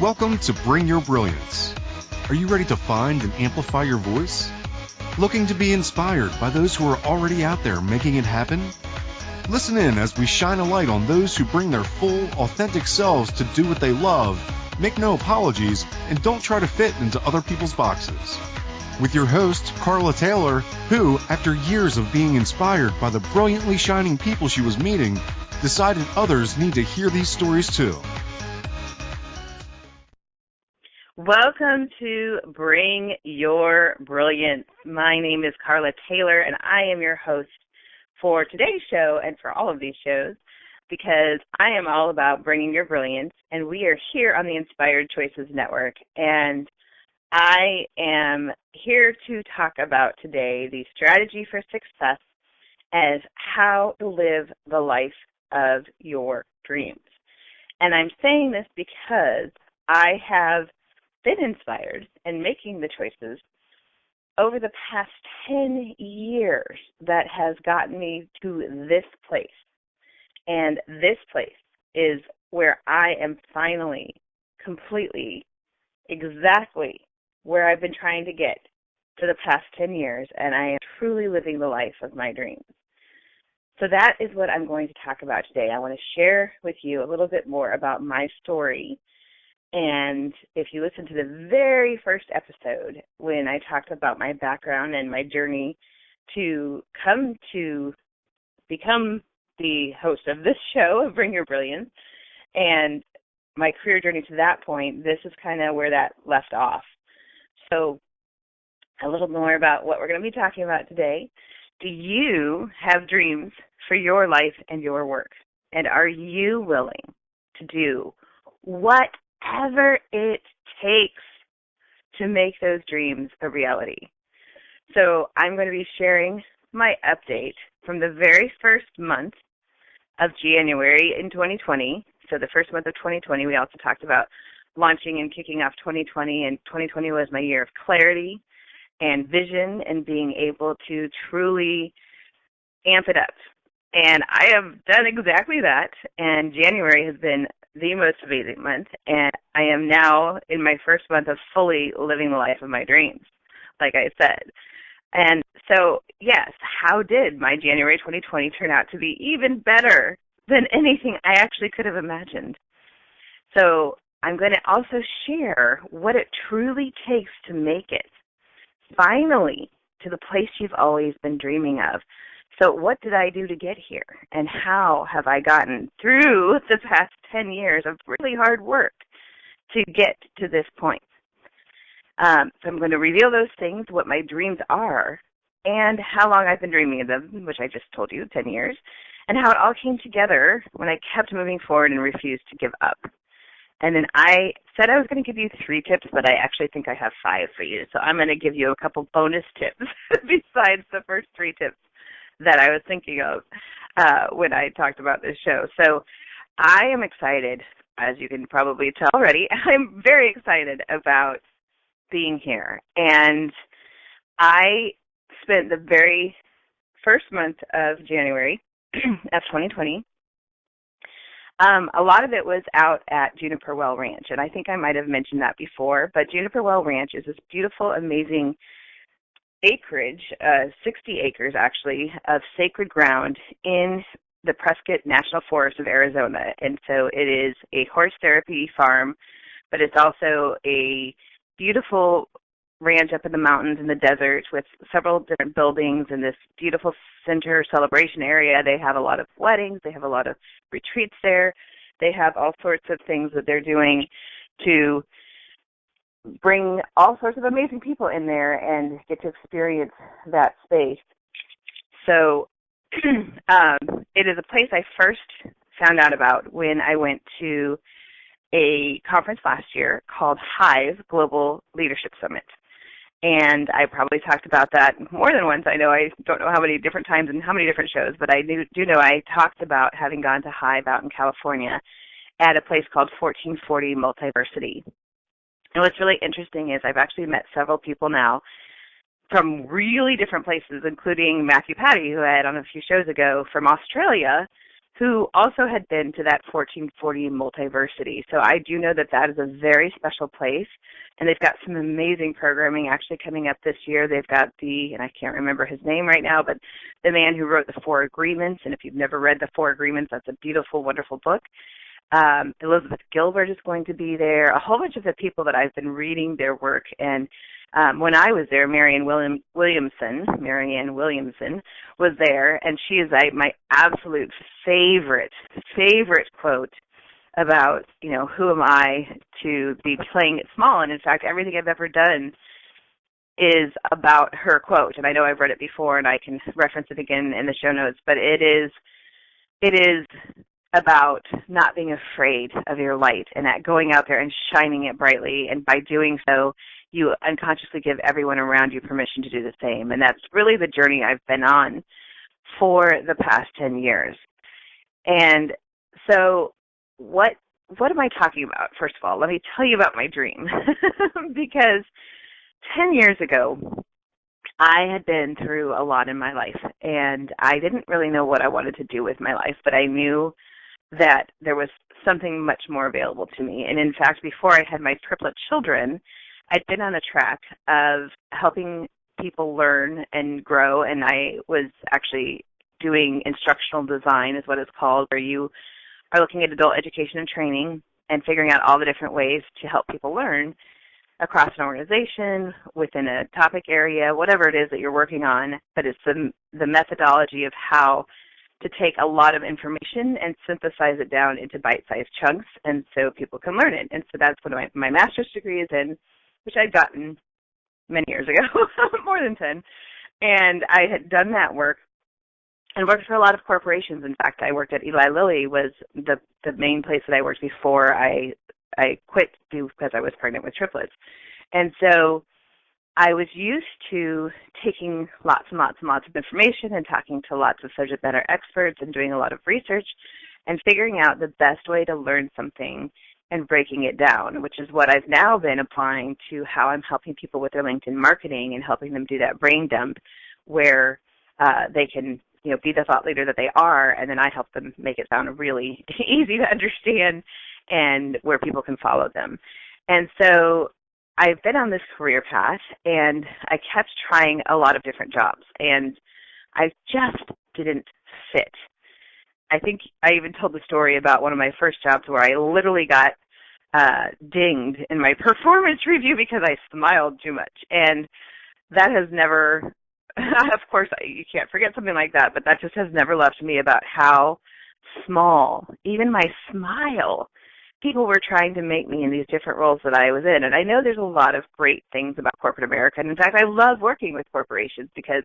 Welcome to Bring Your Brilliance. Are you ready to find and amplify your voice? Looking to be inspired by those who are already out there making it happen? Listen in as we shine a light on those who bring their full, authentic selves to do what they love, make no apologies, and don't try to fit into other people's boxes. With your host, Carla Taylor, who, after years of being inspired by the brilliantly shining people she was meeting, decided others need to hear these stories too. Welcome to Bring Your Brilliance. My name is Carla Taylor, and I am your host for today's show and for all of these shows because I am all about bringing your brilliance, and we are here on the Inspired Choices Network, and I am here to talk about today the strategy for success as how to live the life of your dreams. And I'm saying this because I have been inspired in making the choices over the past 10 years that has gotten me to this place. And this place is where I am finally, completely, exactly where I've been trying to get for the past 10 years, and I am truly living the life of my dreams. So that is what I'm going to talk about today. I want to share with you a little bit more about my story. And if you listen to the very first episode when I talked about my background and my journey to come to become the host of this show, Bring Your Brilliance, and my career journey to that point, this is kind of where that left off. So a little more about what we're going to be talking about today. Do you have dreams for your life and your work? And are you willing to do whatever it takes to make those dreams a reality? So I'm going to be sharing my update from the very first month of January in 2020. So the first month of 2020, we also talked about launching and kicking off 2020, and 2020 was my year of clarity and vision and being able to truly amp it up. And I have done exactly that, and January has been the most amazing month, and I am now in my first month of fully living the life of my dreams, like I said. And so, yes, how did my January 2020 turn out to be even better than anything I actually could have imagined? So I'm going to also share what it truly takes to make it, finally, to the place you've always been dreaming of. So what did I do to get here, and how have I gotten through the past 10 years of really hard work to get to this point? So I'm going to reveal those things, what my dreams are, and how long I've been dreaming of them, which I just told you, 10 years, and how it all came together when I kept moving forward and refused to give up. And then I said I was going to give you 3 tips, but I actually think I have 5 for you. So I'm going to give you a couple bonus tips besides the first 3 tips that I was thinking of when I talked about this show. So I am excited, as you can probably tell already. I'm very excited about being here. And I spent the very first month of January of 2020. A lot of it was out at Juniper Well Ranch, and I think I might have mentioned that before, but Juniper Well Ranch is this beautiful, amazing acreage, 60 acres actually, of sacred ground in the Prescott National Forest of Arizona. And so it is a horse therapy farm, but it's also a beautiful ranch up in the mountains in the desert with several different buildings and this beautiful center celebration area. They have a lot of weddings. They have a lot of retreats there. They have all sorts of things that they're doing to bring all sorts of amazing people in there and get to experience that space. So it is a place I first found out about when I went to a conference last year called Hive Global Leadership Summit. And I probably talked about that more than once. I don't know how many different times and how many different shows, but I do know I talked about having gone to Hive out in California at a place called 1440 Multiversity. And what's really interesting is I've actually met several people now from really different places, including Matthew Patty, who I had on a few shows ago from Australia, who also had been to that 1440 Multiversity. So I do know that that is a very special place, and they've got some amazing programming actually coming up this year. They've got and I can't remember his name right now, but the man who wrote the Four Agreements, and if you've never read the Four Agreements, that's a beautiful, wonderful book. Elizabeth Gilbert is going to be there, a whole bunch of the people that I've been reading their work. And when I was there, Marianne Williamson was there, and she is my absolute favorite quote about, who am I to be playing it small? And in fact, everything I've ever done is about her quote. And I know I've read it before, and I can reference it again in the show notes, but it is about not being afraid of your light and that going out there and shining it brightly. And by doing so, you unconsciously give everyone around you permission to do the same. And that's really the journey I've been on for the past 10 years. And so what am I talking about? First of all, let me tell you about my dream. Because 10 years ago, I had been through a lot in my life, and I didn't really know what I wanted to do with my life, but I knew that there was something much more available to me. And in fact, before I had my triplet children, I'd been on a track of helping people learn and grow, and I was actually doing instructional design is what it's called, where you are looking at adult education and training and figuring out all the different ways to help people learn across an organization, within a topic area, whatever it is that you're working on. But it's the methodology of how to take a lot of information and synthesize it down into bite-sized chunks, and so people can learn it. And so that's what my master's degree is in, which I'd gotten many years ago, more than 10. And I had done that work and worked for a lot of corporations. In fact, I worked at Eli Lilly, was the main place that I worked before I quit because I was pregnant with triplets. And so I was used to taking lots and lots and lots of information and talking to lots of subject matter experts and doing a lot of research and figuring out the best way to learn something and breaking it down, which is what I've now been applying to how I'm helping people with their LinkedIn marketing and helping them do that brain dump where they can be the thought leader that they are, and then I help them make it sound really easy to understand and where people can follow them. And so I've been on this career path, and I kept trying a lot of different jobs, and I just didn't fit. I think I even told the story about one of my first jobs where I literally got dinged in my performance review because I smiled too much. And that has never, of course, you can't forget something like that, but that just has never left me about how small, even my smile, people were trying to make me in these different roles that I was in. And I know there's a lot of great things about corporate America. And in fact, I love working with corporations because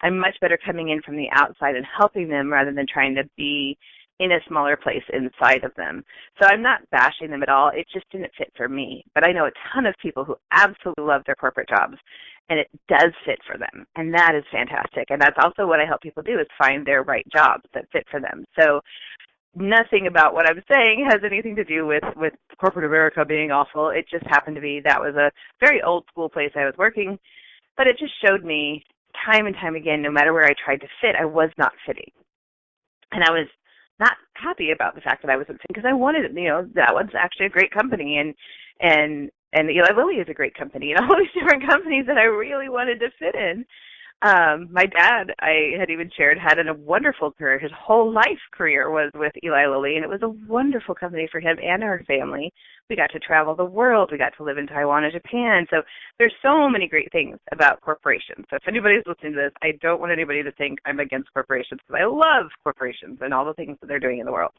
I'm much better coming in from the outside and helping them rather than trying to be in a smaller place inside of them. So I'm not bashing them at all. It just didn't fit for me. But I know a ton of people who absolutely love their corporate jobs, and it does fit for them. And that is fantastic. And that's also what I help people do, is find their right jobs that fit for them. So nothing about what I'm saying has anything to do with corporate America being awful. It just happened to be that was a very old school place I was working. But it just showed me time and time again, no matter where I tried to fit, I was not fitting. And I was not happy about the fact that I wasn't fitting because I wanted, that was actually a great company. And Eli Lilly is a great company, and all these different companies that I really wanted to fit in. My dad, I had even shared, had a wonderful career. His whole life career was with Eli Lilly, and it was a wonderful company for him and our family. We got to travel the world. We got to live in Taiwan and Japan. So there's so many great things about corporations. So if anybody's listening to this, I don't want anybody to think I'm against corporations, because I love corporations and all the things that they're doing in the world.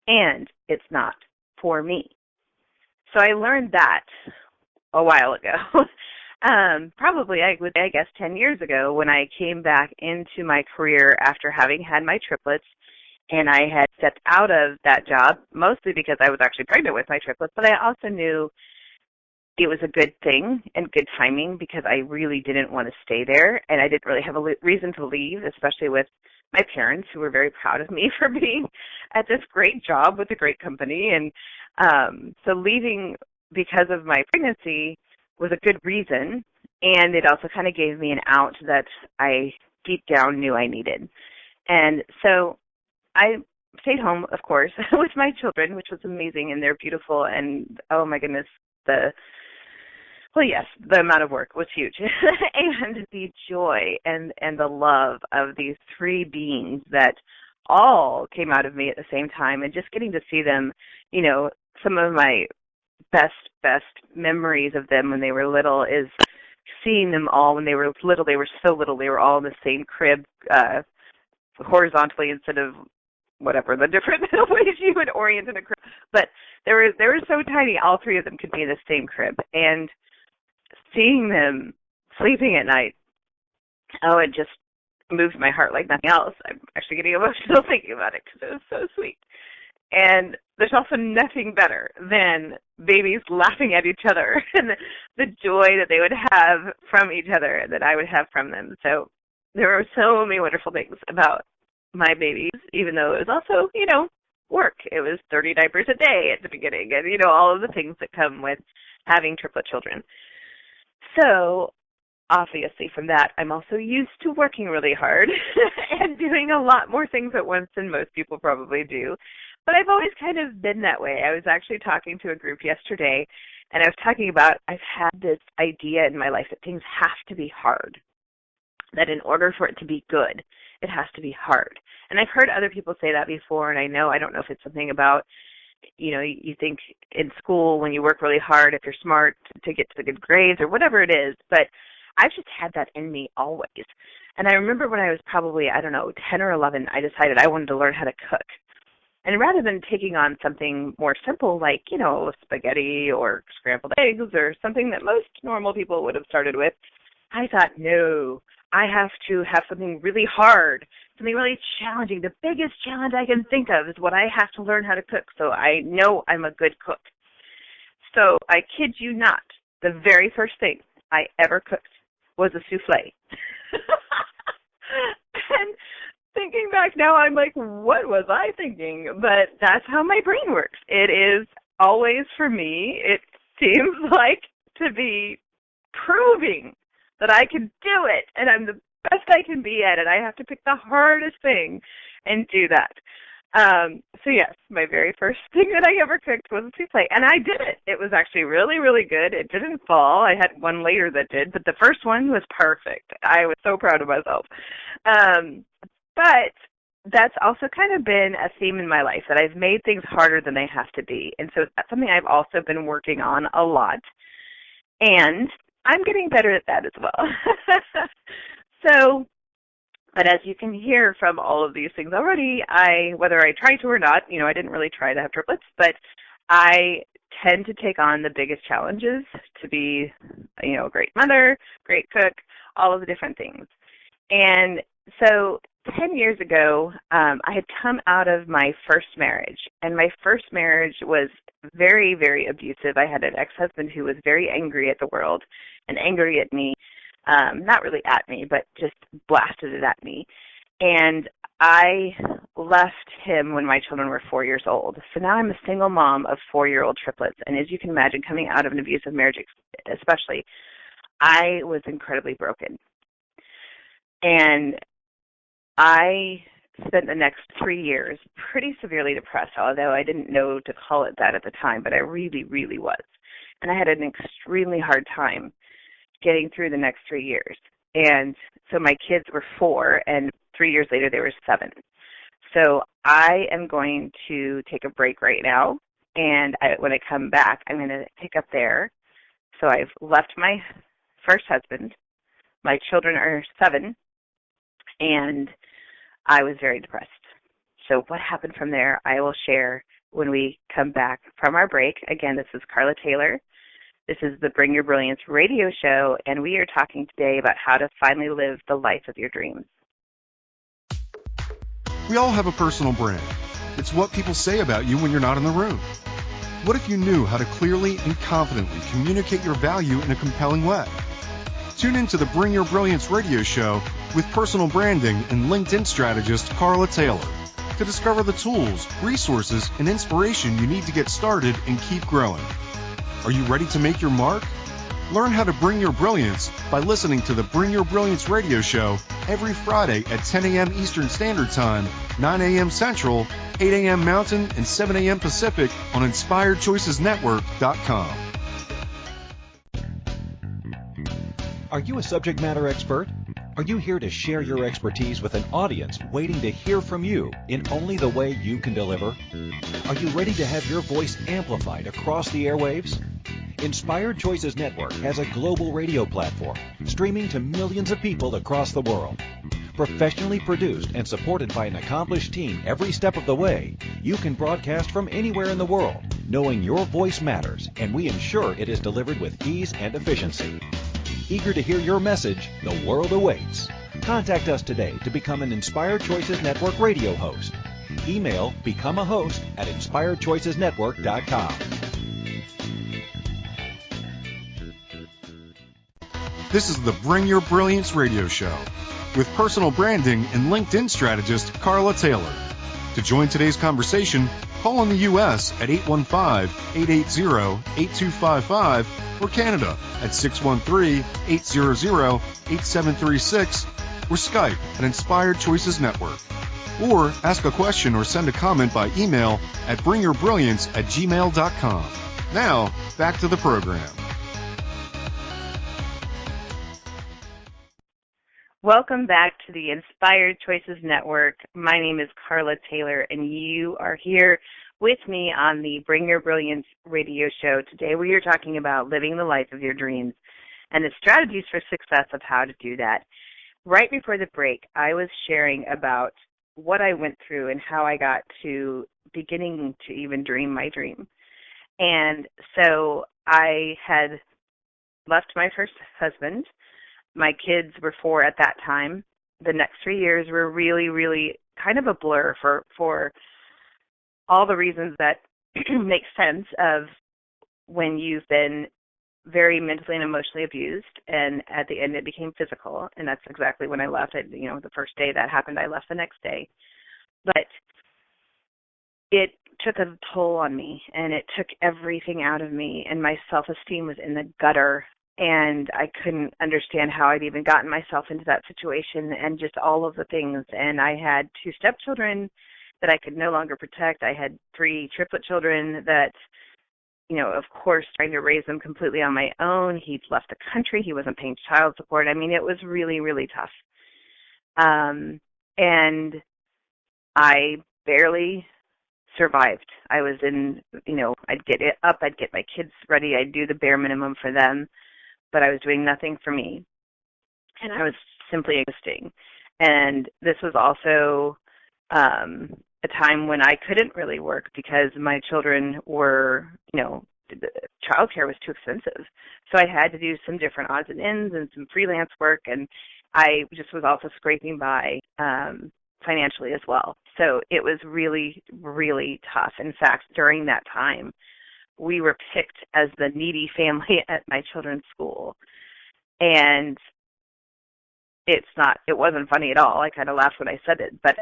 And it's not for me. So I learned that a while ago. Probably, I guess, 10 years ago, when I came back into my career after having had my triplets, and I had stepped out of that job, mostly because I was actually pregnant with my triplets, but I also knew it was a good thing and good timing because I really didn't want to stay there, and I didn't really have a reason to leave, especially with my parents, who were very proud of me for being at this great job with a great company. And so leaving because of my pregnancy was a good reason, and it also kind of gave me an out that I deep down knew I needed. And so I stayed home, of course, with my children, which was amazing, and they're beautiful. And oh my goodness, the amount of work was huge, and the joy and the love of these three beings that all came out of me at the same time, and just getting to see them, some of my best memories of them when they were little is seeing them all when they were little. They were so little. They were all in the same crib, horizontally instead of whatever the different ways you would orient in a crib. But they were so tiny. All three of them could be in the same crib, and seeing them sleeping at night, it just moved my heart like nothing else. I'm actually getting emotional thinking about it because it was so sweet. And there's also nothing better than babies laughing at each other and the joy that they would have from each other and that I would have from them. So there were so many wonderful things about my babies, even though it was also, work. It was 30 diapers a day at the beginning and, all of the things that come with having triplet children. So obviously from that, I'm also used to working really hard and doing a lot more things at once than most people probably do. But I've always kind of been that way. I was actually talking to a group yesterday, and I was talking about I've had this idea in my life that things have to be hard, that in order for it to be good, it has to be hard. And I've heard other people say that before, and I don't know if it's something about, you think in school when you work really hard, if you're smart, to get to the good grades or whatever it is, but I've just had that in me always. And I remember when I was probably, 10 or 11, I decided I wanted to learn how to cook. And rather than taking on something more simple like, spaghetti or scrambled eggs or something that most normal people would have started with, I thought, no, I have to have something really hard, something really challenging. The biggest challenge I can think of is what I have to learn how to cook, so I know I'm a good cook. So I kid you not, the very first thing I ever cooked was a souffle. And thinking back now, I'm like, what was I thinking? But that's how my brain works. It is always, for me, it seems like to be proving that I can do it, and I'm the best I can be at it. I have to pick the hardest thing and do that. So yes, my very first thing that I ever cooked was a souffle, and I did it. It was actually really, really good. It didn't fall. I had one later that did, but the first one was perfect. I was so proud of myself. But that's also kind of been a theme in my life, that I've made things harder than they have to be. And so that's something I've also been working on a lot. And I'm getting better at that as well. But as you can hear from all of these things already, whether I try to or not, I didn't really try to have triplets, but I tend to take on the biggest challenges to be, a great mother, great cook, all of the different things. And so 10 years ago, I had come out of my first marriage, and my first marriage was very, very abusive. I had an ex-husband who was very angry at the world and angry at me, not really at me, but just blasted it at me. And I left him when my children were 4 years old. So now I'm a single mom of 4-year-old triplets. And as you can imagine, coming out of an abusive marriage especially, I was incredibly broken. And I spent the next 3 years pretty severely depressed, although I didn't know to call it that at the time, but I really, really was. And I had an extremely hard time getting through the next 3 years. And so my kids were 4, and 3 years later they were 7. So I am going to take a break right now, and when I come back, I'm going to pick up there. So I've left my first husband. My children are 7, and I was very depressed. So what happened from there, I will share when we come back from our break. Again, this is Carla Taylor. This is the Bring Your Brilliance radio show, and we are talking today about how to finally live the life of your dreams. We all have a personal brand. It's what people say about you when you're not in the room. What if you knew how to clearly and confidently communicate your value in a compelling way? Tune in to the Bring Your Brilliance radio show with personal branding and LinkedIn strategist Carla Taylor to discover the tools, resources, and inspiration you need to get started and keep growing. Are you ready to make your mark? Learn how to bring your brilliance by listening to the Bring Your Brilliance radio show every Friday at 10 a.m. Eastern Standard Time 9 a.m. Central, 8 a.m. Mountain, and 7 a.m. Pacific on InspiredChoicesNetwork.com. Are you a subject matter expert? Are you here to share your expertise with an audience waiting to hear from you in only the way you can deliver? Are you ready to have your voice amplified across the airwaves? Inspired Choices Network has a global radio platform streaming to millions of people across the world. Professionally produced and supported by an accomplished team every step of the way, you can broadcast from anywhere in the world, knowing your voice matters, and we ensure it is delivered with ease and efficiency. Eager to hear your message? The world awaits. Contact us today to become an Inspired Choices Network radio host. Email becomeahost@inspiredchoicesnetwork.com. This is the Bring Your Brilliance radio show with personal branding and LinkedIn strategist Carla Taylor. To join today's conversation, call in the U.S. at 815-880-8255 or Canada at 613-800-8736 or Skype at Inspired Choices Network. Or ask a question or send a comment by email at bringyourbrilliance@gmail.com. Now, back to the program. Welcome back to the Inspired Choices Network. My name is Carla Taylor, and you are here with me on the Bring Your Brilliance radio show. Today we are talking about living the life of your dreams and the strategies for success of how to do that. Right before the break, I was sharing about what I went through and how I got to beginning to even dream my dream. And so I had left my first husband. My kids were 4 at that time. The next 3 years were really, really kind of a blur for all the reasons that make sense of when you've been very mentally and emotionally abused, and at the end it became physical, and that's exactly when I left. The first day that happened, I left the next day. But it took a toll on me, and it took everything out of me, and my self-esteem was in the gutter. And I couldn't understand how I'd even gotten myself into that situation and just all of the things. And I had 2 stepchildren that I could no longer protect. I had 3 triplet children that, of course, trying to raise them completely on my own. He'd left the country. He wasn't paying child support. I mean, it was really, really tough. And I barely survived. I was in, I'd get it up, I'd get my kids ready, I'd do the bare minimum for them. But I was doing nothing for me, and I was simply existing. And this was also a time when I couldn't really work because my children were, childcare was too expensive. So I had to do some different odds and ends and some freelance work, and I just was also scraping by financially as well. So it was really, really tough. In fact, during that time, we were picked as the needy family at my children's school. And it wasn't funny at all. I kind of laughed when I said it, but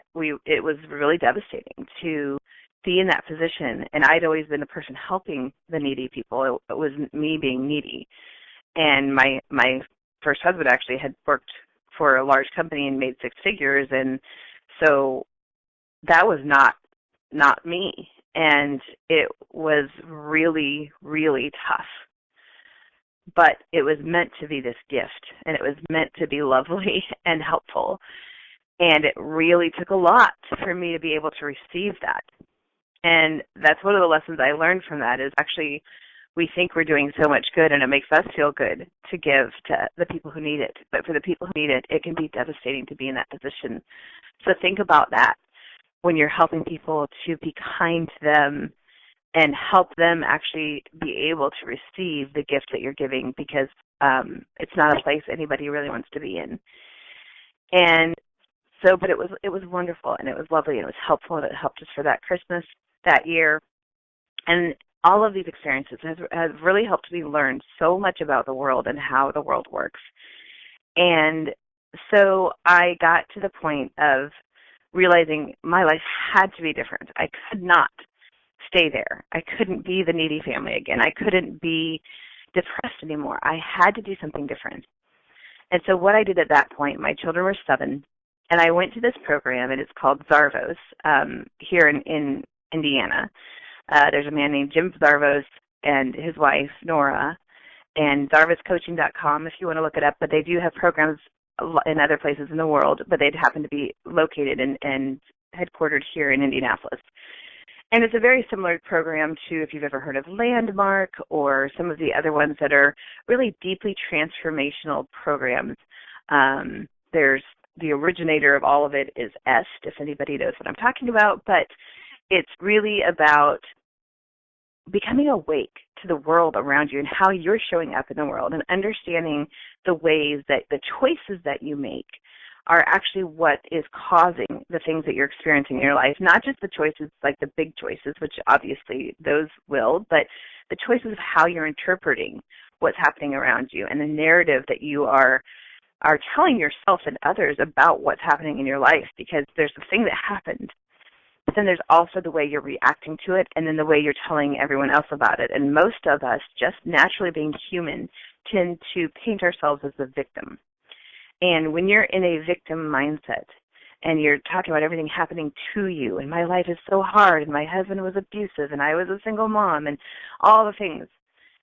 it was really devastating to be in that position. And I'd always been the person helping the needy people. It was me being needy. And my first husband actually had worked for a large company and made 6 figures. And so that was not me. And it was really, really tough. But it was meant to be this gift, and it was meant to be lovely and helpful. And it really took a lot for me to be able to receive that. And that's one of the lessons I learned from that is actually we think we're doing so much good, and it makes us feel good to give to the people who need it. But for the people who need it, it can be devastating to be in that position. So think about that when you're helping people, to be kind to them and help them actually be able to receive the gift that you're giving, because it's not a place anybody really wants to be in. And so, but it was wonderful, and it was lovely, and it was helpful, and it helped us for that Christmas that year. And all of these experiences has really helped me learn so much about the world and how the world works. And so I got to the point of realizing my life had to be different. I could not stay there. I couldn't be the needy family again. I couldn't be depressed anymore. I had to do something different. And so what I did at that point, my children were 7, And I went to this program, and it's called Zarvos here in Indiana. There's a man named Jim Zarvos and his wife, Nora, and zarvoscoaching.com if you want to look it up. But they do have programs in other places in the world, but they'd happen to be located and headquartered here in Indianapolis. And it's a very similar program to, if you've ever heard of Landmark or some of the other ones that are really deeply transformational programs. There's the originator of all of it is EST, if anybody knows what I'm talking about, but it's really about becoming awake to the world around you and how you're showing up in the world and understanding the ways that the choices that you make are actually what is causing the things that you're experiencing in your life, not just the choices like the big choices, which obviously those will, but the choices of how you're interpreting what's happening around you and the narrative that you are telling yourself and others about what's happening in your life, because there's a thing that happened, but then there's also the way you're reacting to it and then the way you're telling everyone else about it. And most of us, just naturally being human, tend to paint ourselves as the victim. And when you're in a victim mindset and you're talking about everything happening to you, and my life is so hard, and my husband was abusive, and I was a single mom, and all the things.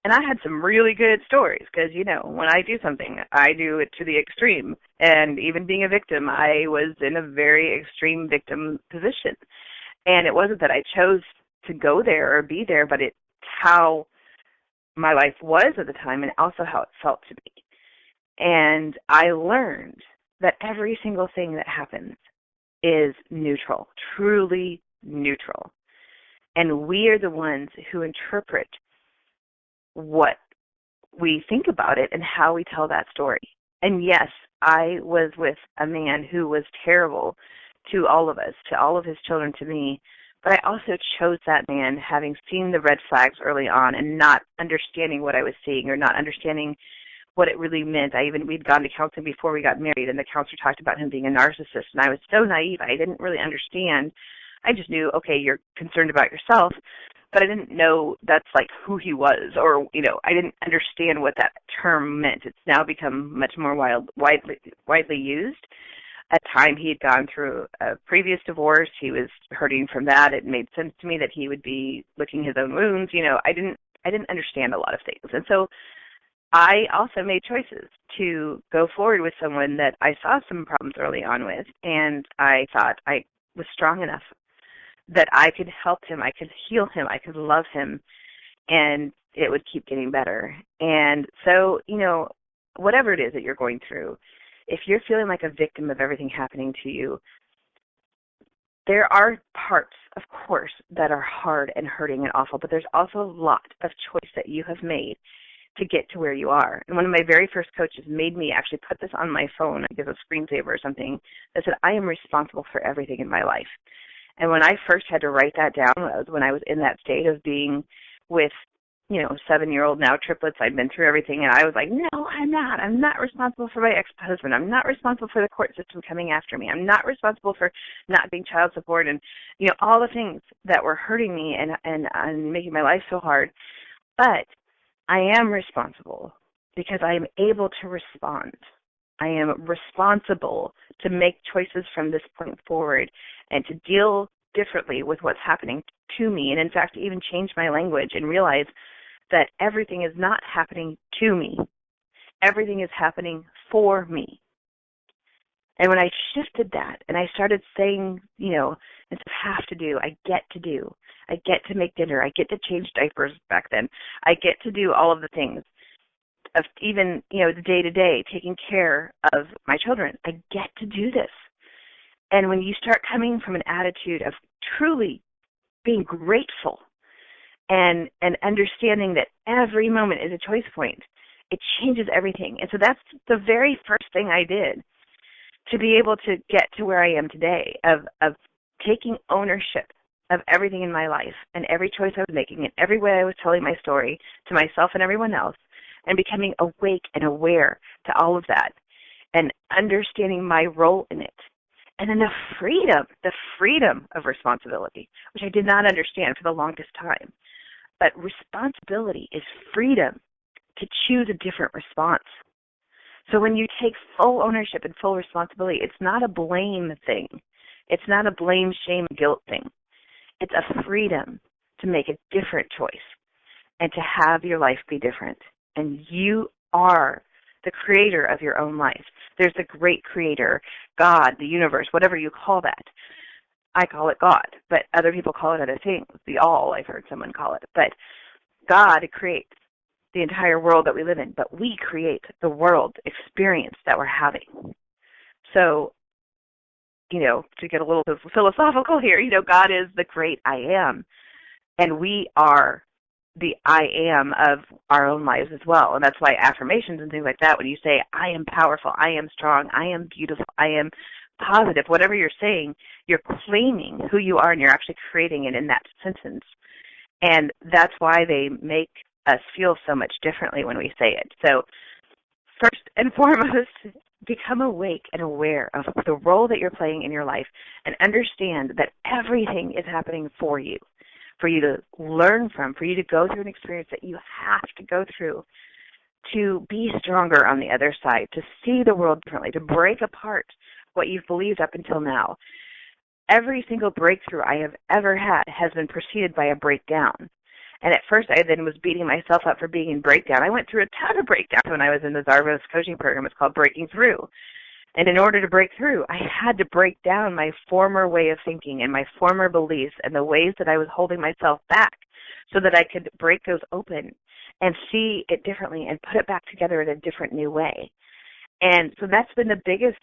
And I had some really good stories because, when I do something, I do it to the extreme. And even being a victim, I was in a very extreme victim position. And it wasn't that I chose to go there or be there, but it's how my life was at the time and also how it felt to me. And I learned that every single thing that happens is neutral, truly neutral. And we are the ones who interpret what we think about it and how we tell that story. And yes, I was with a man who was terrible to all of us, to all of his children, to me. But I also chose that man having seen the red flags early on and not understanding what I was seeing or not understanding what it really meant. We'd gone to counseling before we got married, and the counselor talked about him being a narcissist, and I was so naive. I didn't really understand. I just knew, okay, you're concerned about yourself, but I didn't know that's like who he was, or, I didn't understand what that term meant. It's now become much more widely used. At the time, he had gone through a previous divorce. He was hurting from that. It made sense to me that he would be licking his own wounds. I didn't understand a lot of things. And so I also made choices to go forward with someone that I saw some problems early on with, and I thought I was strong enough that I could help him, I could heal him, I could love him, and it would keep getting better. And so, whatever it is that you're going through, if you're feeling like a victim of everything happening to you, there are parts, of course, that are hard and hurting and awful, but there's also a lot of choice that you have made to get to where you are. And one of my very first coaches made me actually put this on my phone, I guess a screensaver or something, that said, I am responsible for everything in my life. And when I first had to write that down, was when I was in that state of being with, 7-year-old now triplets. I'd been through everything, and I was like, no, I'm not. I'm not responsible for my ex-husband. I'm not responsible for the court system coming after me. I'm not responsible for not being child support and, all the things that were hurting me and making my life so hard. But I am responsible because I am able to respond. I am responsible to make choices from this point forward and to deal differently with what's happening to me, and in fact even change my language and realize that everything is not happening to me. Everything is happening for me. And when I shifted that and I started saying, instead of have to do, I get to do. I get to make dinner. I get to change diapers back then. I get to do all of the things of even, the day-to-day, taking care of my children. I get to do this. And when you start coming from an attitude of truly being grateful and understanding that every moment is a choice point, it changes everything. And so that's the very first thing I did to be able to get to where I am today, of taking ownership of everything in my life and every choice I was making and every way I was telling my story to myself and everyone else, and becoming awake and aware to all of that and understanding my role in it. And then the freedom of responsibility, which I did not understand for the longest time. But responsibility is freedom to choose a different response. So when you take full ownership and full responsibility, it's not a blame thing. It's not a blame, shame, guilt thing. It's a freedom to make a different choice and to have your life be different. And you are the creator of your own life. There's the great creator, God, the universe, whatever you call that. I call it God, but other people call it other things. The all, I've heard someone call it. But God creates the entire world that we live in, but we create the world experience that we're having. So, to get a little philosophical here, God is the great I am, and we are the I am of our own lives as well. And that's why affirmations and things like that, when you say, I am powerful, I am strong, I am beautiful, I am positive, whatever you're saying, you're claiming who you are and you're actually creating it in that sentence. And that's why they make us feel so much differently when we say it. So first and foremost, become awake and aware of the role that you're playing in your life and understand that everything is happening for you to learn from, for you to go through an experience that you have to go through to be stronger on the other side, to see the world differently, to break apart what you've believed up until now. Every single breakthrough I have ever had has been preceded by a breakdown. And at first I then was beating myself up for being in breakdown. I went through a ton of breakdowns when I was in the Zarvos coaching program. It's called Breaking Through. And in order to break through, I had to break down my former way of thinking and my former beliefs and the ways that I was holding myself back so that I could break those open and see it differently and put it back together in a different new way. And so that's been the biggest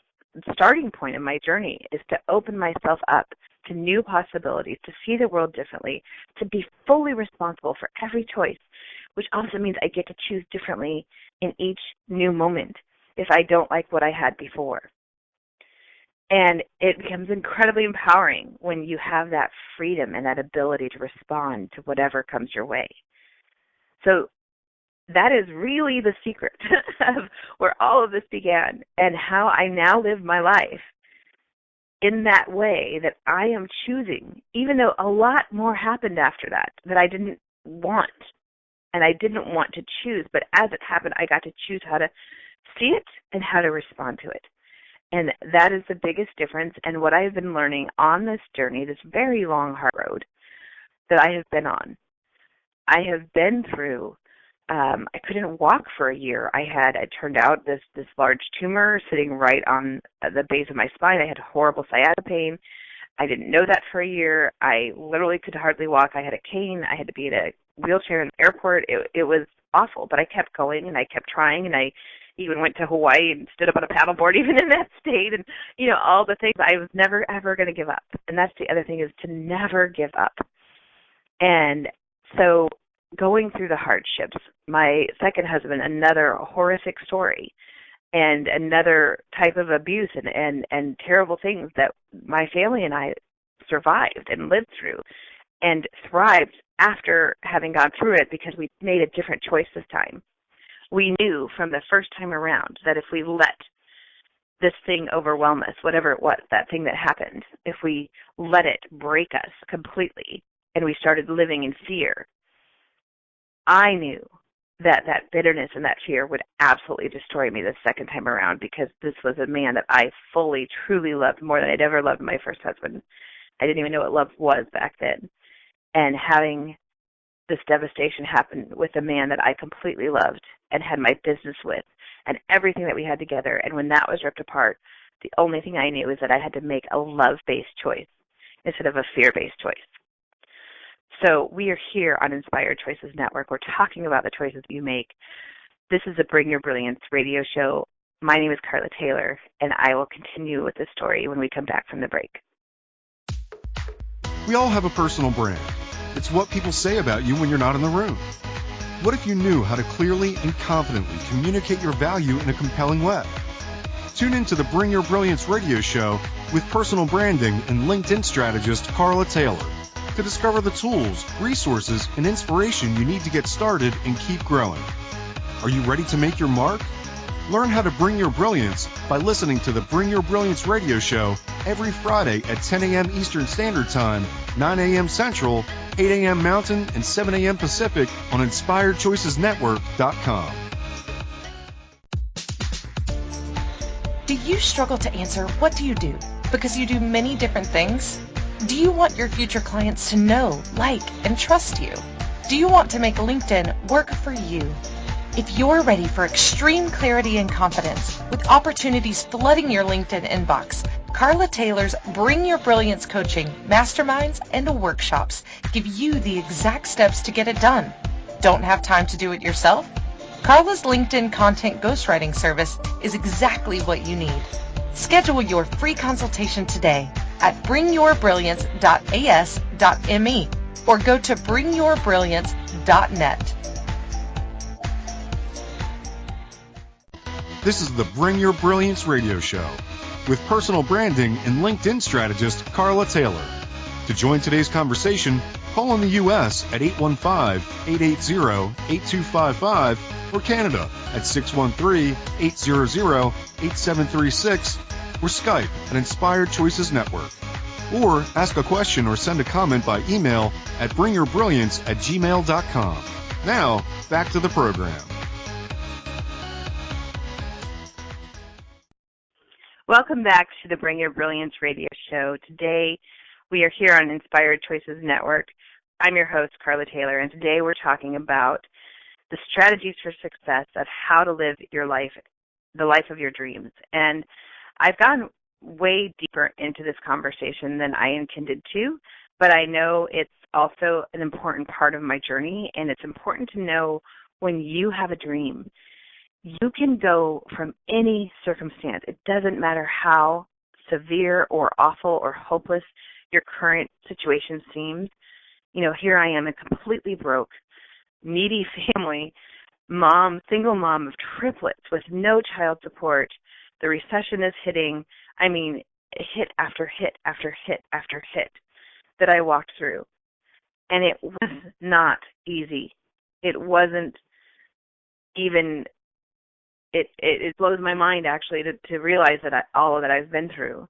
starting point in my journey, is to open myself up to new possibilities, to see the world differently, to be fully responsible for every choice, which also means I get to choose differently in each new moment if I don't like what I had before. And it becomes incredibly empowering when you have that freedom and that ability to respond to whatever comes your way. So that is really the secret of where all of this began and how I now live my life in that way, that I am choosing, even though a lot more happened after that I didn't want and I didn't want to choose. But as it happened, I got to choose how to see it and how to respond to it. And that is the biggest difference. And what I've been learning on this journey, this very long, hard road that I have been on, I have been through, I couldn't walk for a year. It turned out this large tumor sitting right on the base of my spine. I had horrible sciatica pain. I didn't know that for a year. I literally could hardly walk. I had a cane. I had to be in a wheelchair in the airport. It was awful, but I kept going and I kept trying, and I even went to Hawaii and stood up on a paddleboard even in that state, and all the things. I was never ever going to give up. And that's the other thing, is to never give up. And so going through the hardships, my second husband, another horrific story and another type of abuse and terrible things that my family and I survived and lived through and thrived after having gone through it, because we made a different choice this time. We knew from the first time around that if we let this thing overwhelm us, whatever it was, that thing that happened, if we let it break us completely and we started living in fear, I knew that bitterness and that fear would absolutely destroy me the second time around, because this was a man that I fully, truly loved more than I'd ever loved my first husband. I didn't even know what love was back then. And having this devastation happen with a man that I completely loved and had my business with and everything that we had together, and when that was ripped apart, the only thing I knew is that I had to make a love-based choice instead of a fear-based choice. So we are here on Inspired Choices Network. We're talking about the choices you make. This is a Bring Your Brilliance radio show. My name is Carla Taylor, and I will continue with this story when we come back from the break. We all have a personal brand. It's what people say about you when you're not in the room. What if you knew how to clearly and confidently communicate your value in a compelling way? Tune in to the Bring Your Brilliance radio show with personal branding and LinkedIn strategist Carla Taylor to discover the tools, resources, and inspiration you need to get started and keep growing. Are you ready to make your mark? Learn how to bring your brilliance by listening to the Bring Your Brilliance radio show every Friday at 10 a.m. Eastern Standard Time, 9 a.m. Central, 8 a.m. Mountain, and 7 a.m. Pacific on InspiredChoicesNetwork.com. Do you struggle to answer what do you do because you do many different things? Do you want your future clients to know, like, and trust you? Do you want to make LinkedIn work for you? If you're ready for extreme clarity and confidence with opportunities flooding your LinkedIn inbox, Carla Taylor's Bring Your Brilliance coaching, masterminds, and workshops give you the exact steps to get it done. Don't have time to do it yourself? Carla's LinkedIn content ghostwriting service is exactly what you need. Schedule your free consultation today at bringyourbrilliance.as.me or go to bringyourbrilliance.net. This is the Bring Your Brilliance radio show with personal branding and LinkedIn strategist Carla Taylor. To join today's conversation, call in the U.S. at 815-880-8255 or Canada at 613-800-8736 or Skype at Inspired Choices Network. Or ask a question or send a comment by email at bringyourbrilliance@gmail.com. Now, back to the program. Welcome back to the Bring Your Brilliance radio show. Today, we are here on Inspired Choices Network. I'm your host, Carla Taylor, and today we're talking about the strategies for success of how to live your life, the life of your dreams. And I've gone way deeper into this conversation than I intended to, but I know it's also an important part of my journey, and it's important to know when you have a dream, you can go from any circumstance. It doesn't matter how severe or awful or hopeless your current situation seems. You know, here I am, a completely broke, needy family, single mom of triplets with no child support. The recession is hitting. I mean, hit after hit after hit after hit that I walked through. And it was not easy. It wasn't even, it blows my mind actually to realize that all that I've been through.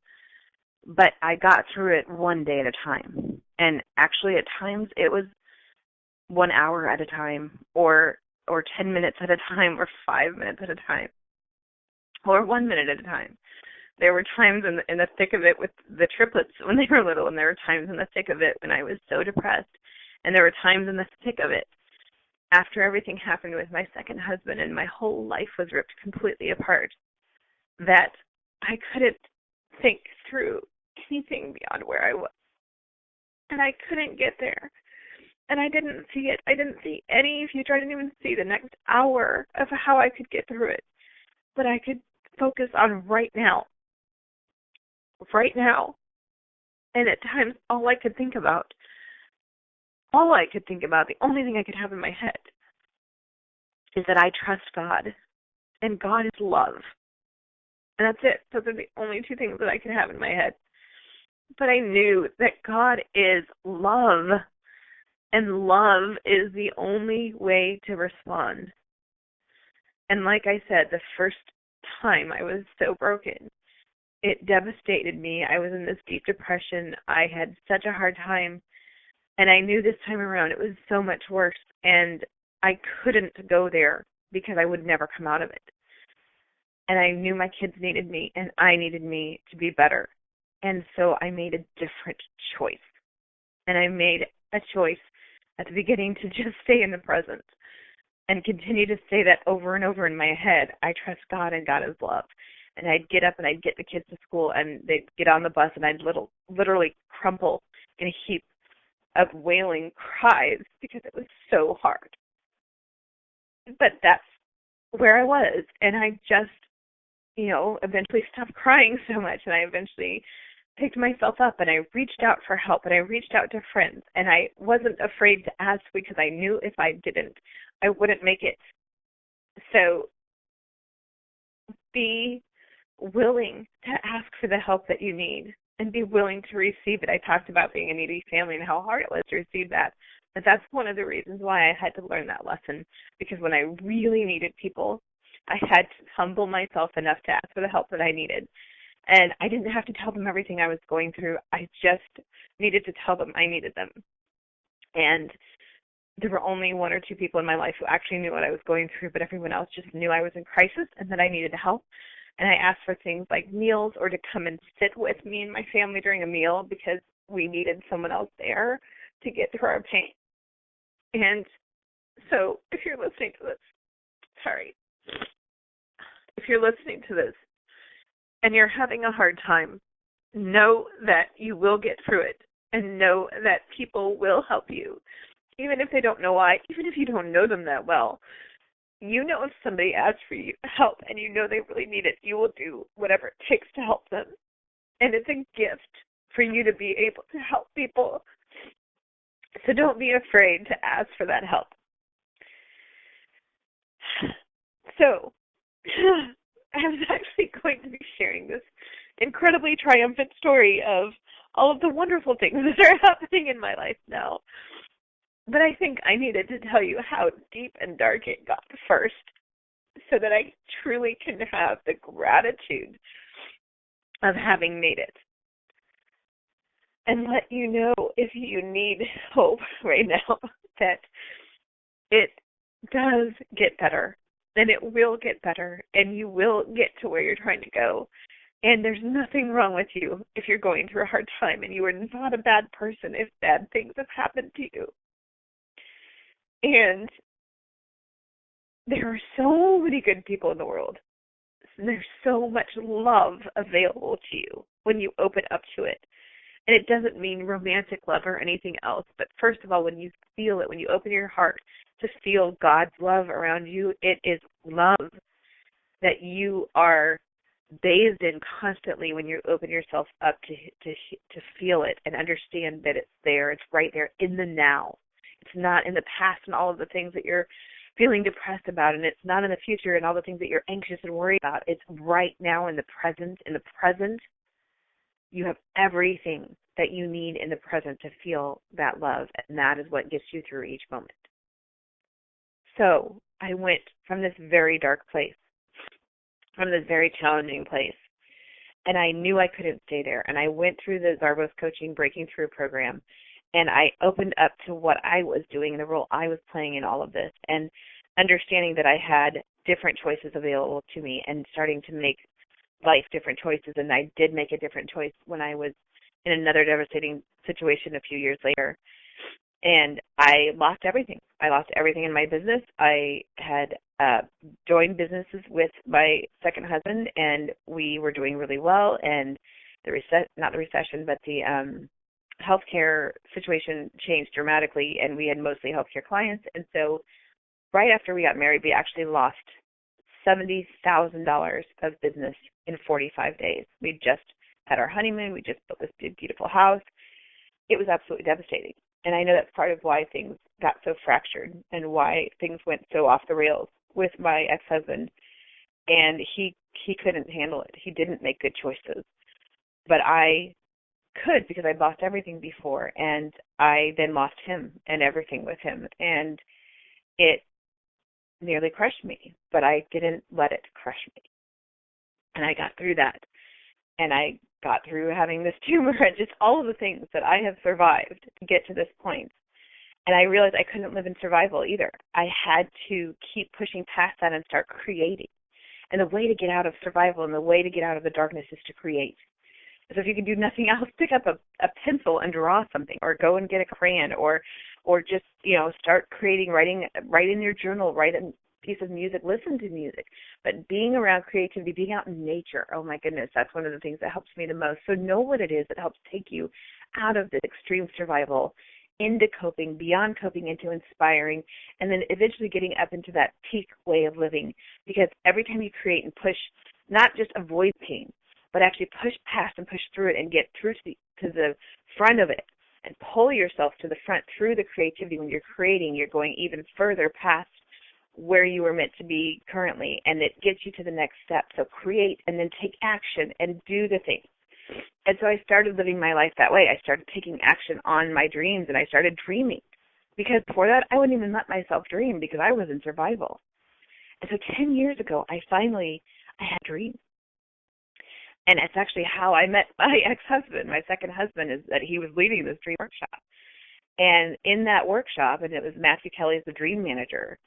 But I got through it one day at a time. And actually at times it was 1 hour at a time or 10 minutes at a time or 5 minutes at a time or 1 minute at a time. There were times in the thick of it with the triplets when they were little, and there were times in the thick of it when I was so depressed, and there were times in the thick of it after everything happened with my second husband and my whole life was ripped completely apart that I couldn't think through anything beyond where I was. And I couldn't get there. And I didn't see it. I didn't see any future. I didn't even see the next hour of how I could get through it. But I could focus on right now. Right now. And at times, the only thing I could have in my head is that I trust God. And God is love. And that's it. Those are the only two things that I could have in my head. But I knew that God is love. And love is the only way to respond. And like I said, the first time I was so broken, it devastated me. I was in this deep depression. I had such a hard time. And I knew this time around it was so much worse. And I couldn't go there because I would never come out of it. And I knew my kids needed me and I needed me to be better. And so I made a different choice. And I made a choice at the beginning to just stay in the present and continue to say that over and over in my head. I trust God and God is love. And I'd get up and I'd get the kids to school and they'd get on the bus and I'd literally crumple in a heap of wailing cries because it was so hard. But that's where I was. And I just, eventually stopped crying so much. And I eventually picked myself up and I reached out for help and I reached out to friends. And I wasn't afraid to ask because I knew if I didn't, I wouldn't make it. So be willing to ask for the help that you need and be willing to receive it. I talked about being a needy family and how hard it was to receive that. But that's one of the reasons why I had to learn that lesson, because when I really needed people, I had to humble myself enough to ask for the help that I needed. And I didn't have to tell them everything I was going through. I just needed to tell them I needed them. And there were only one or two people in my life who actually knew what I was going through, but everyone else just knew I was in crisis and that I needed help. And I asked for things like meals or to come and sit with me and my family during a meal because we needed someone else there to get through our pain. And so if you're listening to this, if you're listening to this and you're having a hard time, know that you will get through it and know that people will help you, even if they don't know why, even if you don't know them that well. You know if somebody asks for you help and you know they really need it, you will do whatever it takes to help them. And it's a gift for you to be able to help people. So don't be afraid to ask for that help. So I was actually going to be sharing this incredibly triumphant story of all of the wonderful things that are happening in my life now. But I think I needed to tell you how deep and dark it got first so that I truly can have the gratitude of having made it. And let you know, if you need hope right now, that it does get better. And it will get better. And you will get to where you're trying to go. And there's nothing wrong with you if you're going through a hard time. And you are not a bad person if bad things have happened to you. And there are so many good people in the world. There's so much love available to you when you open up to it. And it doesn't mean romantic love or anything else. But first of all, when you feel it, when you open your heart to feel God's love around you, it is love that you are bathed in constantly when you open yourself up to feel it and understand that it's there. It's right there in the now. It's not in the past and all of the things that you're feeling depressed about, and it's not in the future and all the things that you're anxious and worried about. It's right now in the present. In the present, you have everything that you need in the present to feel that love, and that is what gets you through each moment. So I went from this very dark place, from this very challenging place, and I knew I couldn't stay there. And I went through the Zarbos Coaching Breaking Through program, and I opened up to what I was doing and the role I was playing in all of this, and understanding that I had different choices available to me and starting to make life different choices. And I did make a different choice when I was in another devastating situation a few years later. And I lost everything. I lost everything in my business. I had joined businesses with my second husband, and we were doing really well. And the healthcare situation changed dramatically, and we had mostly healthcare clients. And so right after we got married, we actually lost $70,000 of business in 45 days. We just had our honeymoon. We just built this big, beautiful house. It was absolutely devastating. And I know that's part of why things got so fractured and why things went so off the rails with my ex-husband. And he couldn't handle it. He didn't make good choices. But I could, because I'd lost everything before. And I then lost him and everything with him. And it nearly crushed me. But I didn't let it crush me. And I got through that. And I got through having this tumor and just all of the things that I have survived to get to this point. And I realized I couldn't live in survival either. I had to keep pushing past that and start creating. And the way to get out of survival and the way to get out of the darkness is to create. So if you can do nothing else, pick up a pencil and draw something, or go and get a crayon, or just, start creating, write in your journal, write a piece of music, listen to music. But being around creativity, being out in nature, oh my goodness, that's one of the things that helps me the most. So know what it is that helps take you out of this extreme survival into coping, beyond coping, into inspiring, and then eventually getting up into that peak way of living. Because every time you create and push, not just avoid pain, but actually push past and push through it and get through to the front of it and pull yourself to the front through the creativity. When you're creating, you're going even further past where you were meant to be currently, and it gets you to the next step. So create and then take action and do the things. And so I started living my life that way. I started taking action on my dreams, and I started dreaming. Because before that, I wouldn't even let myself dream because I was in survival. And so 10 years ago, I had dreams. And it's actually how I met my ex-husband, my second husband, is that he was leading this dream workshop. And in that workshop, and it was Matthew Kelly's The Dream Manager,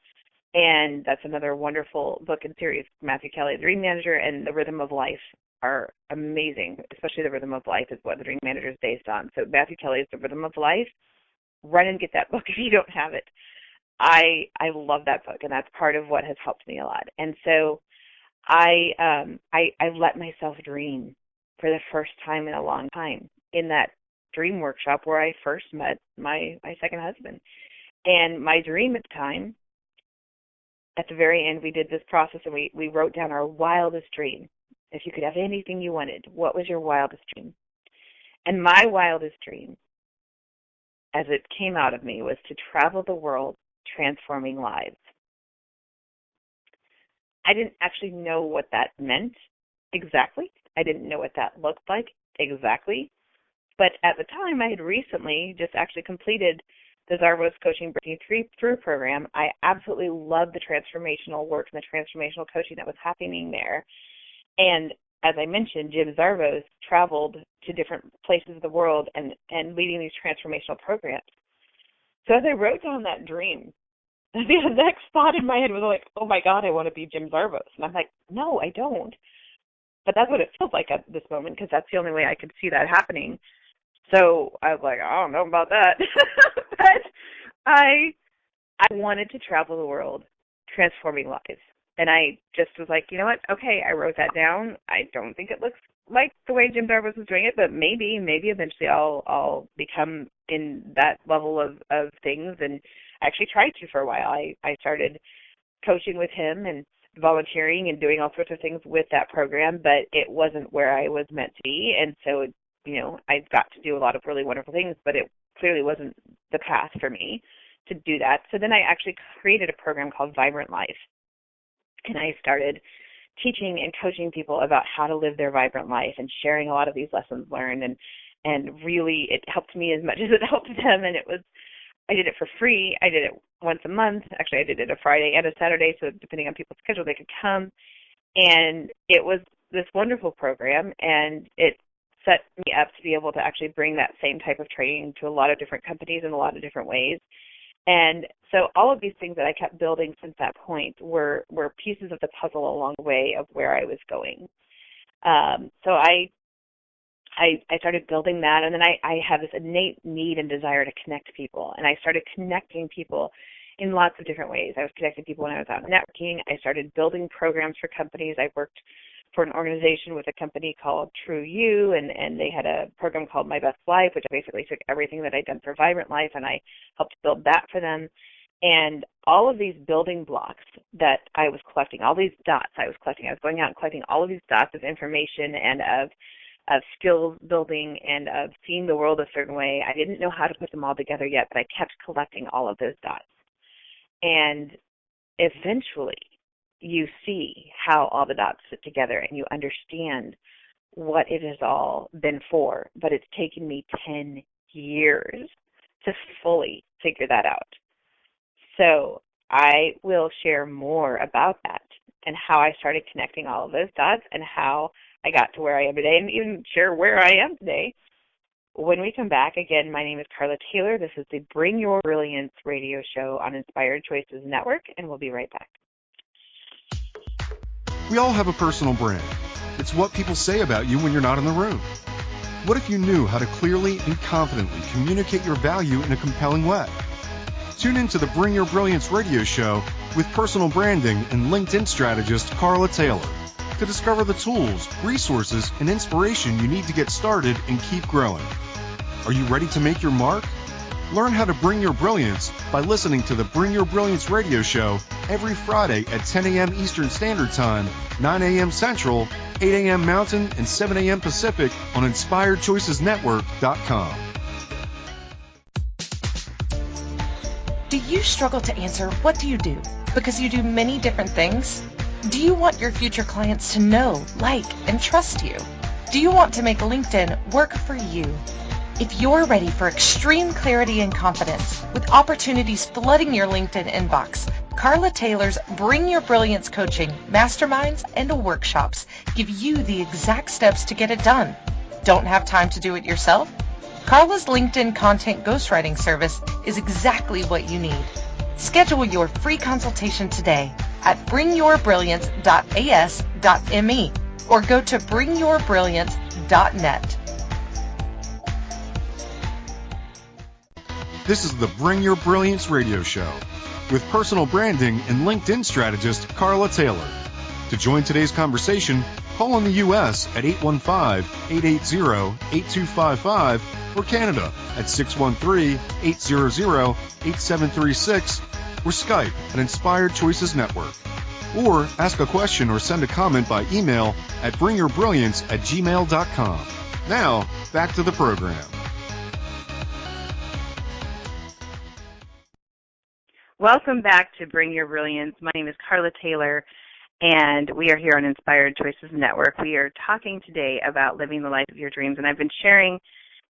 And that's another wonderful book and series. Matthew Kelly, The Dream Manager, and The Rhythm of Life are amazing, especially The Rhythm of Life is what The Dream Manager is based on. So Matthew Kelly's The Rhythm of Life, run and get that book if you don't have it. I love that book, and that's part of what has helped me a lot. And so I let myself dream for the first time in a long time in that dream workshop where I first met my second husband. And my dream at the time, at the very end, we did this process, and we wrote down our wildest dream. If you could have anything you wanted, what was your wildest dream? And my wildest dream, as it came out of me, was to travel the world transforming lives. I didn't actually know what that meant exactly. I didn't know what that looked like exactly. But at the time, I had recently just actually completed the Zarvos Coaching Breaking Through program. I absolutely loved the transformational work and the transformational coaching that was happening there. And as I mentioned, Jim Zarvos traveled to different places of the world and leading these transformational programs. So as I wrote down that dream, the next thought in my head was like, oh my God, I want to be Jim Zarvos. And I'm like, no, I don't. But that's what it feels like at this moment, because that's the only way I could see that happening. So I was like, I don't know about that. But I wanted to travel the world transforming lives. And I just was like, you know what? Okay, I wrote that down. I don't think it looks like the way Jim Zarvos was doing it, but maybe eventually I'll become in that level of things. And I actually tried to for a while. I started coaching with him and volunteering and doing all sorts of things with that program, but it wasn't where I was meant to be. And so, you know, I got to do a lot of really wonderful things, but it clearly wasn't the path for me to do that. So then I actually created a program called Vibrant Life. And I started teaching and coaching people about how to live their vibrant life and sharing a lot of these lessons learned. And really it helped me as much as it helped them. And I did it for free. I did it once a month. Actually, I did it a Friday and a Saturday, so depending on people's schedule, they could come. And it was this wonderful program, and it set me up to be able to actually bring that same type of training to a lot of different companies in a lot of different ways. And so all of these things that I kept building since that point were pieces of the puzzle along the way of where I was going. So I started building that, and then I have this innate need and desire to connect people, and I started connecting people in lots of different ways. I was connecting people when I was out networking. I started building programs for companies. I worked for an organization with a company called True You, and they had a program called My Best Life, which basically took everything that I'd done for Vibrant Life, and I helped build that for them. And all of these building blocks that I was collecting, all these dots I was collecting, I was going out and collecting all of these dots of information and of skills building and of seeing the world a certain way. I didn't know how to put them all together yet, but I kept collecting all of those dots. And eventually you see how all the dots fit together and you understand what it has all been for. But it's taken me 10 years to fully figure that out. So I will share more about that and how I started connecting all of those dots and how I got to where I am today, and even share where I am today when we come back. Again, my name is Carla Taylor. This is the Bring Your Brilliance radio show on Inspired Choices Network, and we'll be right back. We all have a personal brand. It's what people say about you when you're not in the room. What if you knew how to clearly and confidently communicate your value in a compelling way? Tune in to the Bring Your Brilliance radio show with personal branding and LinkedIn strategist Carla Taylor to discover the tools, resources, and inspiration you need to get started and keep growing. Are you ready to make your mark? Learn how to bring your brilliance by listening to the Bring Your Brilliance radio show every Friday at 10 a.m. Eastern Standard Time, 9 a.m. Central, 8 a.m. Mountain, and 7 a.m. Pacific on InspiredChoicesNetwork.com. Do you struggle to answer what do you do? Because you do many different things? Do you want your future clients to know, like, and trust you? Do you want to make LinkedIn work for you? If you're ready for extreme clarity and confidence, with opportunities flooding your LinkedIn inbox, Carla Taylor's Bring Your Brilliance coaching, masterminds, and workshops give you the exact steps to get it done. Don't have time to do it yourself? Carla's LinkedIn content ghostwriting service is exactly what you need. Schedule your free consultation today at bringyourbrilliance.as.me or go to bringyourbrilliance.net. This is the Bring Your Brilliance radio show with personal branding and LinkedIn strategist Carla Taylor. To join today's conversation, call in the U.S. at 815-880-8255 or Canada at 613-800-8736 or Skype at Inspired Choices Network. Or ask a question or send a comment by email at bringyourbrilliance@gmail.com. Now, back to the program. Welcome back to Bring Your Brilliance. My name is Carla Taylor, and we are here on Inspired Choices Network. We are talking today about living the life of your dreams, and I've been sharing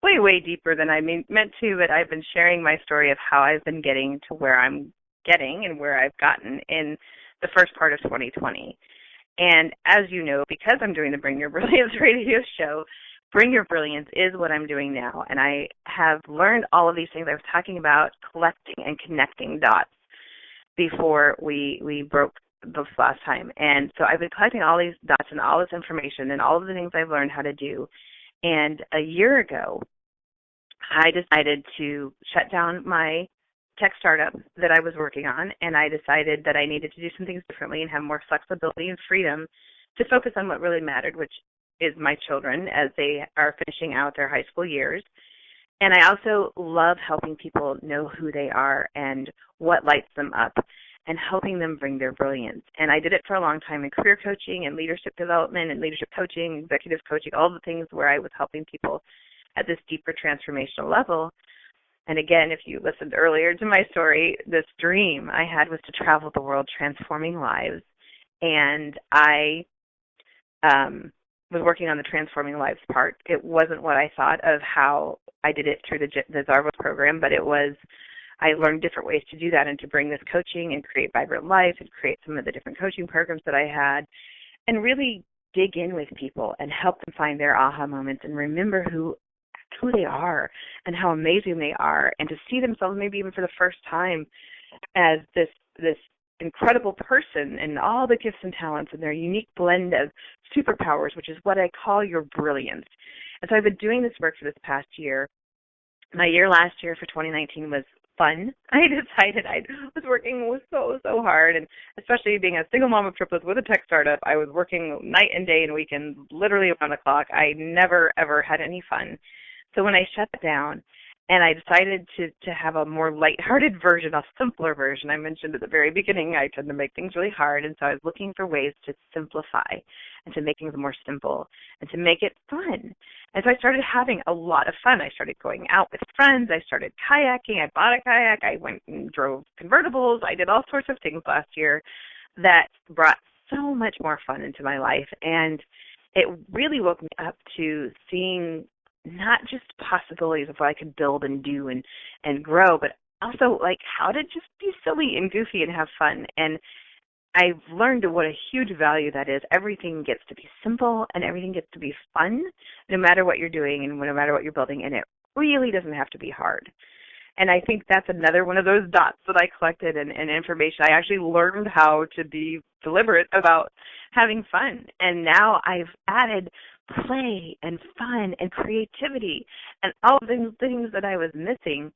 way deeper than I meant to, but I've been sharing my story of how I've been getting to where I'm getting and where I've gotten in the first part of 2020. And as you know, because I'm doing the Bring Your Brilliance radio show, Bring Your Brilliance is what I'm doing now, and I have learned all of these things I was talking about, collecting and connecting dots before we broke this last time. And so I've been collecting all these dots and all this information and all of the things I've learned how to do. And a year ago, I decided to shut down my tech startup that I was working on, and I decided that I needed to do some things differently and have more flexibility and freedom to focus on what really mattered, which is my children as they are finishing out their high school years. And I also love helping people know who they are and what lights them up and helping them bring their brilliance. And I did it for a long time in career coaching and leadership development and leadership coaching, executive coaching, all the things where I was helping people at this deeper transformational level. And again, if you listened earlier to my story, this dream I had was to travel the world transforming lives. And I was working on the transforming lives part. It wasn't what I thought of how I did it through the Zarvos program, but it was, I learned different ways to do that and to bring this coaching and create Vibrant Life and create some of the different coaching programs that I had and really dig in with people and help them find their aha moments and remember who they are and how amazing they are, and to see themselves maybe even for the first time as this incredible person and all the gifts and talents and their unique blend of superpowers, which is what I call your brilliance. And so I've been doing this work for this past year. My year last year for 2019 was fun. I decided I was working so hard, and especially being a single mom of triplets with a tech startup, I was working night and day and weekends, literally around the clock. I never, ever had any fun. So when I shut it down, and I decided to have a more lighthearted version, a simpler version. I mentioned at the very beginning I tend to make things really hard, and so I was looking for ways to simplify and to make things more simple and to make it fun. And so I started having a lot of fun. I started going out with friends. I started kayaking. I bought a kayak. I went and drove convertibles. I did all sorts of things last year that brought so much more fun into my life. And it really woke me up to seeing not just possibilities of what I could build and do and grow, but also like how to just be silly and goofy and have fun. And I've learned what a huge value that is. Everything gets to be simple and everything gets to be fun, no matter what you're doing and no matter what you're building. And it really doesn't have to be hard. And I think that's another one of those dots that I collected and information. I actually learned how to be deliberate about having fun. And now I've added play and fun and creativity and all of the things that I was missing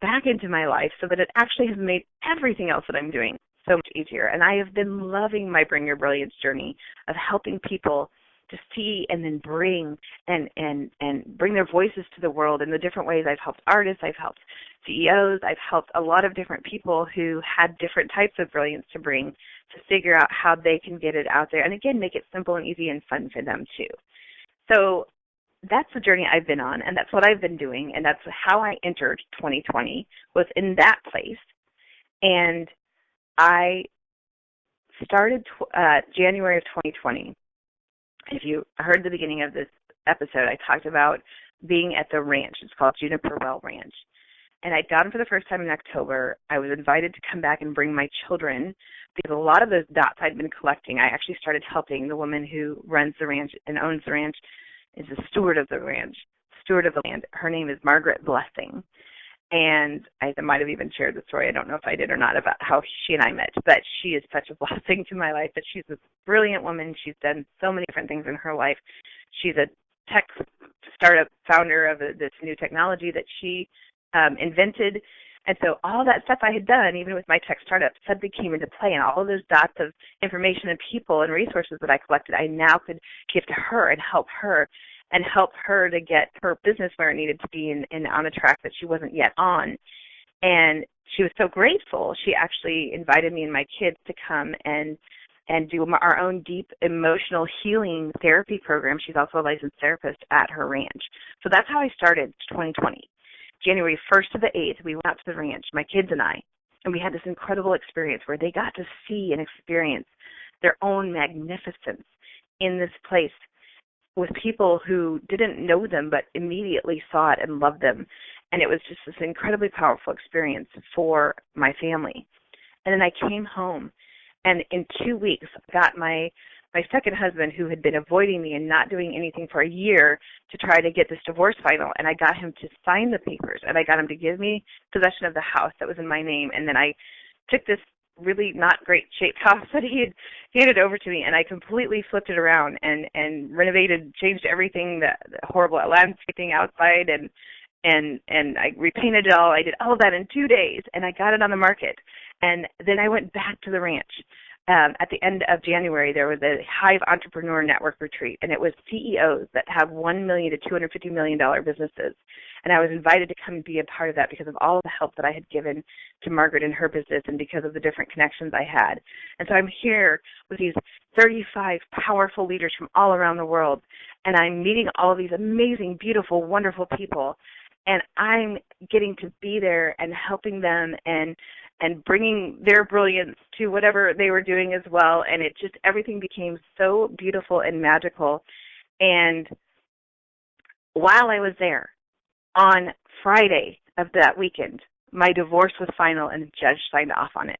back into my life so that it actually has made everything else that I'm doing so much easier. And I have been loving my Bring Your Brilliance journey of helping people to see and then bring bring their voices to the world in the different ways. I've helped artists, I've helped CEOs, I've helped a lot of different people who had different types of brilliance to bring to figure out how they can get it out there and again make it simple and easy and fun for them too. So that's the journey I've been on, and that's what I've been doing, and that's how I entered 2020, was in that place. And I started January of 2020. If you heard the beginning of this episode, I talked about being at the ranch. It's called Juniper Well Ranch. And I'd gone for the first time in October. I was invited to come back and bring my children because a lot of those dots I'd been collecting, I actually started helping the woman who runs the ranch and owns the ranch, is the steward of the ranch, steward of the land. Her name is Margaret Blessing. And I might have even shared the story, I don't know if I did or not, about how she and I met. But she is such a blessing to my life. But she's a brilliant woman. She's done so many different things in her life. She's a tech startup founder of this new technology that she invented. And so all that stuff I had done, even with my tech startup, suddenly came into play. And all of those dots of information and people and resources that I collected, I now could give to her and help her to get her business where it needed to be and on a track that she wasn't yet on. And she was so grateful. She actually invited me and my kids to come and do our own deep emotional healing therapy program. She's also a licensed therapist at her ranch. So that's how I started 2020. January 1st to the 8th, we went out to the ranch, my kids and I, and we had this incredible experience where they got to see and experience their own magnificence in this place with people who didn't know them but immediately saw it and loved them. And it was just this incredibly powerful experience for my family. And then I came home, and in 2 weeks, I got my second husband, who had been avoiding me and not doing anything for a year to try to get this divorce final, and I got him to sign the papers, and I got him to give me possession of the house that was in my name. And then I took this really not great shaped house that he had handed over to me, and I completely flipped it around and renovated, changed everything, the horrible landscaping outside, and I repainted it all. I did all of that in 2 days, and I got it on the market. And then I went back to the ranch. At the end of January, there was a Hive Entrepreneur Network retreat, and it was CEOs that have $1 million to $250 million businesses. And I was invited to come and be a part of that because of all of the help that I had given to Margaret in her business and because of the different connections I had. And so I'm here with these 35 powerful leaders from all around the world, and I'm meeting all of these amazing, beautiful, wonderful people. And I'm getting to be there and helping them and bringing their brilliance to whatever they were doing as well. And it just, everything became so beautiful and magical. And while I was there, on Friday of that weekend, my divorce was final and the judge signed off on it.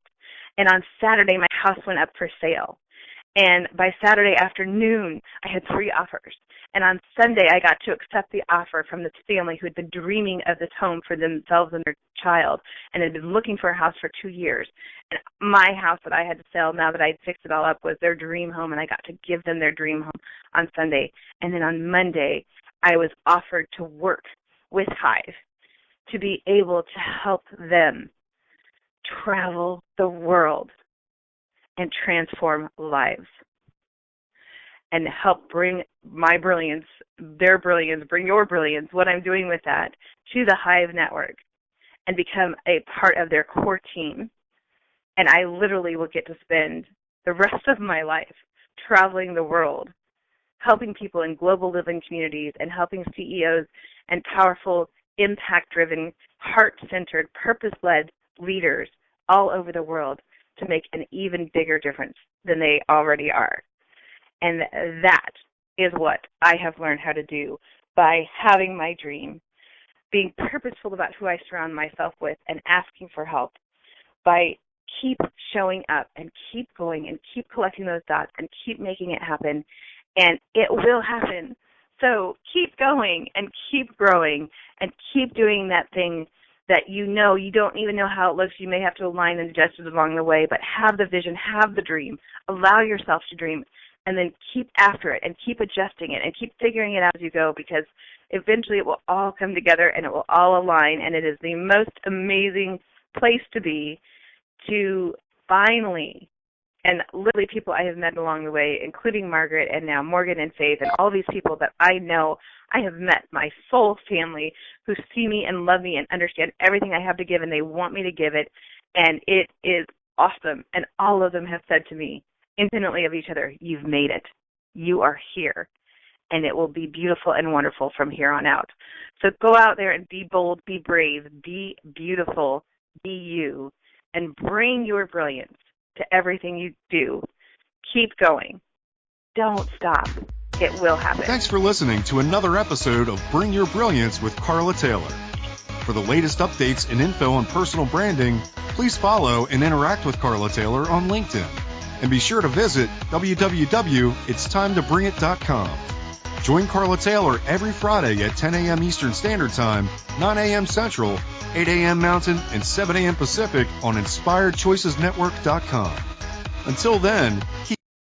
And on Saturday, my house went up for sale. And by Saturday afternoon, I had 3 offers. And on Sunday, I got to accept the offer from this family who had been dreaming of this home for themselves and their child and had been looking for a house for 2 years. And my house that I had to sell, now that I'd fixed it all up, was their dream home, and I got to give them their dream home on Sunday. And then on Monday, I was offered to work with Hive to be able to help them travel the world and transform lives and help bring my brilliance, their brilliance, bring your brilliance, what I'm doing with that, to the Hive Network and become a part of their core team. And I literally will get to spend the rest of my life traveling the world, helping people in global living communities and helping CEOs and powerful, impact-driven, heart-centered, purpose-led leaders all over the world to make an even bigger difference than they already are. And that is what I have learned how to do by having my dream, being purposeful about who I surround myself with and asking for help, by keep showing up and keep going and keep collecting those dots and keep making it happen. And it will happen. So keep going and keep growing and keep doing that thing that you know you don't even know how it looks. You may have to align and adjust it along the way, but have the vision, have the dream, allow yourself to dream, and then keep after it and keep adjusting it and keep figuring it out as you go, because eventually it will all come together and it will all align, and it is the most amazing place to be, to finally, and literally people I have met along the way, including Margaret and now Morgan and Faith and all these people that I know I have met, my soul family, who see me and love me and understand everything I have to give, and they want me to give it, and it is awesome. And all of them have said to me, independently of each other, you've made it. You are here. And it will be beautiful and wonderful from here on out. So go out there and be bold, be brave, be beautiful, be you, and bring your brilliance to everything you do. Keep going. Don't stop. It will happen. Thanks for listening to another episode of Bring Your Brilliance with Carla Taylor. For the latest updates and info on personal branding, please follow and interact with Carla Taylor on LinkedIn. And be sure to visit www.itstimetoBringIt.com. Join Carla Taylor every Friday at 10 a.m. Eastern Standard Time, 9 a.m. Central, 8 a.m. Mountain and 7 a.m. Pacific on InspiredChoicesNetwork.com. Until then, keep